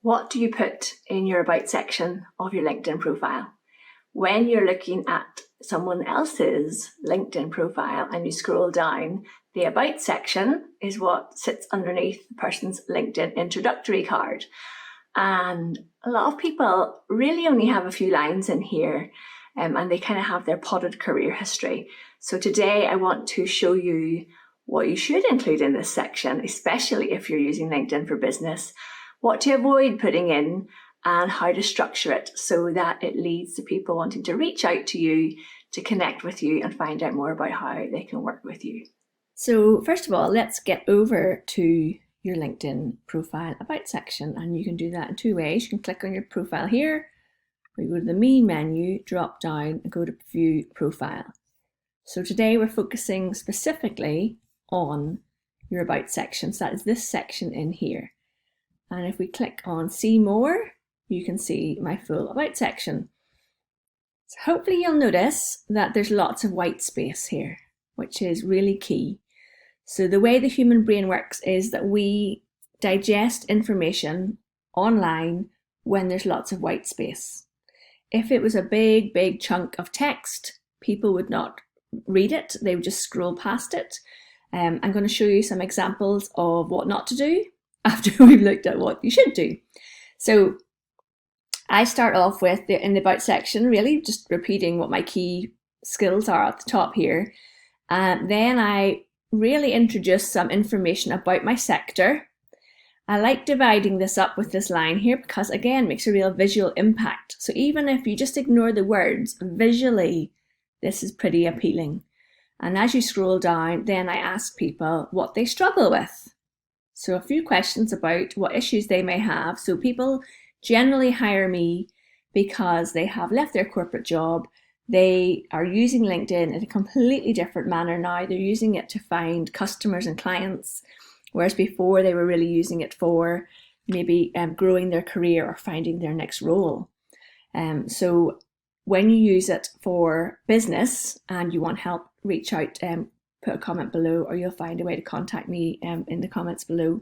What do you put in your About section of your LinkedIn profile? When you're looking at someone else's LinkedIn profile and you scroll down, the About section is what sits underneath the person's LinkedIn introductory card. And a lot of people really only have a few lines in here, and they kind of have their potted career history. So today I want to show you what you should include in this section, especially if you're using LinkedIn for business, what to avoid putting in, and how to structure it so that it leads to people wanting to reach out to you, to connect with you and find out more about how they can work with you. So first of all, let's get over to your LinkedIn profile About section, and you can do that in two ways. You can click on your profile here, or you go to the Me menu, drop down and go to View Profile. So today we're focusing specifically on your About section. So that is this section in here. And if we click on See More, you can see my full About section. So hopefully you'll notice that there's lots of white space here, which is really key. So the way the human brain works is that we digest information online when there's lots of white space. If it was a big chunk of text, people would not read it, they would just scroll past it. I'm going to show you some examples of what not to do after we've looked at what you should do. So I start off with in the About section, really just repeating what my key skills are at the top here. And then I really introduce some information about my sector. I like dividing this up with this line here because, again, it makes a real visual impact. So even if you just ignore the words, visually, this is pretty appealing. And as you scroll down, then I ask people what they struggle with. So a few questions about what issues they may have. So people generally hire me because they have left their corporate job. They are using LinkedIn in a completely different manner now. They're using it to find customers and clients, whereas before they were really using it for maybe growing their career or finding their next role. So when you use it for business and you want help, reach out, put a comment below, or you'll find a way to contact me in the comments below,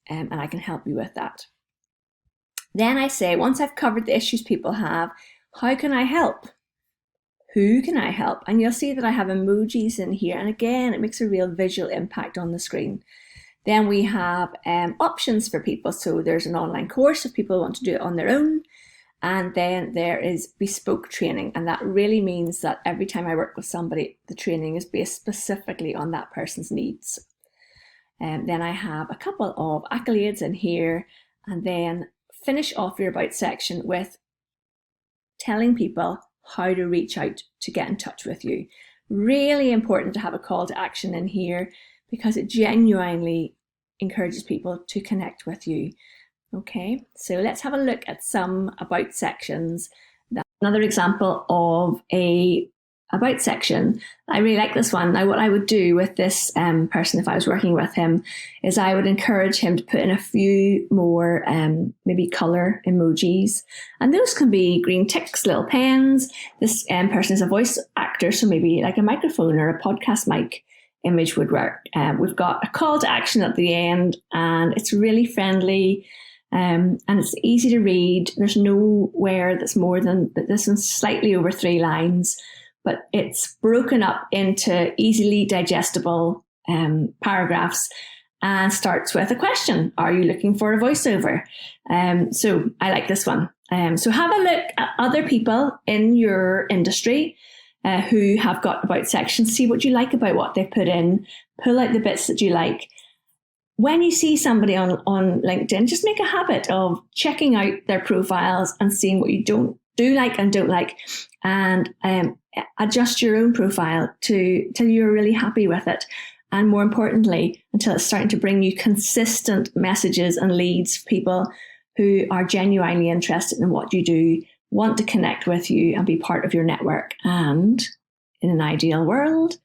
and I can help you with that. Then I say, once I've covered the issues people have, how can I help? Who can I help? And you'll see that I have emojis in here, and again, it makes a real visual impact on the screen. Then we have options for people. So there's an online course if people want to do it on their own. And then there is bespoke training. And that really means that every time I work with somebody, the training is based specifically on that person's needs. And then I have a couple of accolades in here, and then finish off your About section with telling people how to reach out to get in touch with you. Really important to have a call to action in here because it genuinely encourages people to connect with you. Okay, so let's have a look at some About sections. Another example of a About section. I really like this one. Now, what I would do with this person if I was working with him is I would encourage him to put in a few more maybe color emojis, and those can be green ticks, little pens. This person is a voice actor, so maybe like a microphone or a podcast mic image would work. We've got a call to action at the end, and it's really friendly. And it's easy to read. There's nowhere that's more than, this one's slightly over 3 lines, but it's broken up into easily digestible paragraphs and starts with a question. Are you looking for a voiceover? So I like this one. So have a look at other people in your industry who have got About sections. See what you like about what they've put in. Pull out the bits that you like. When you see somebody on LinkedIn, just make a habit of checking out their profiles and seeing what you do like and don't like, and adjust your own profile till you're really happy with it. And more importantly, until it's starting to bring you consistent messages and leads, people who are genuinely interested in what you do, want to connect with you and be part of your network, and in an ideal world,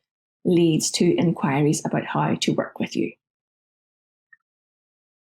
leads to inquiries about how to work with you.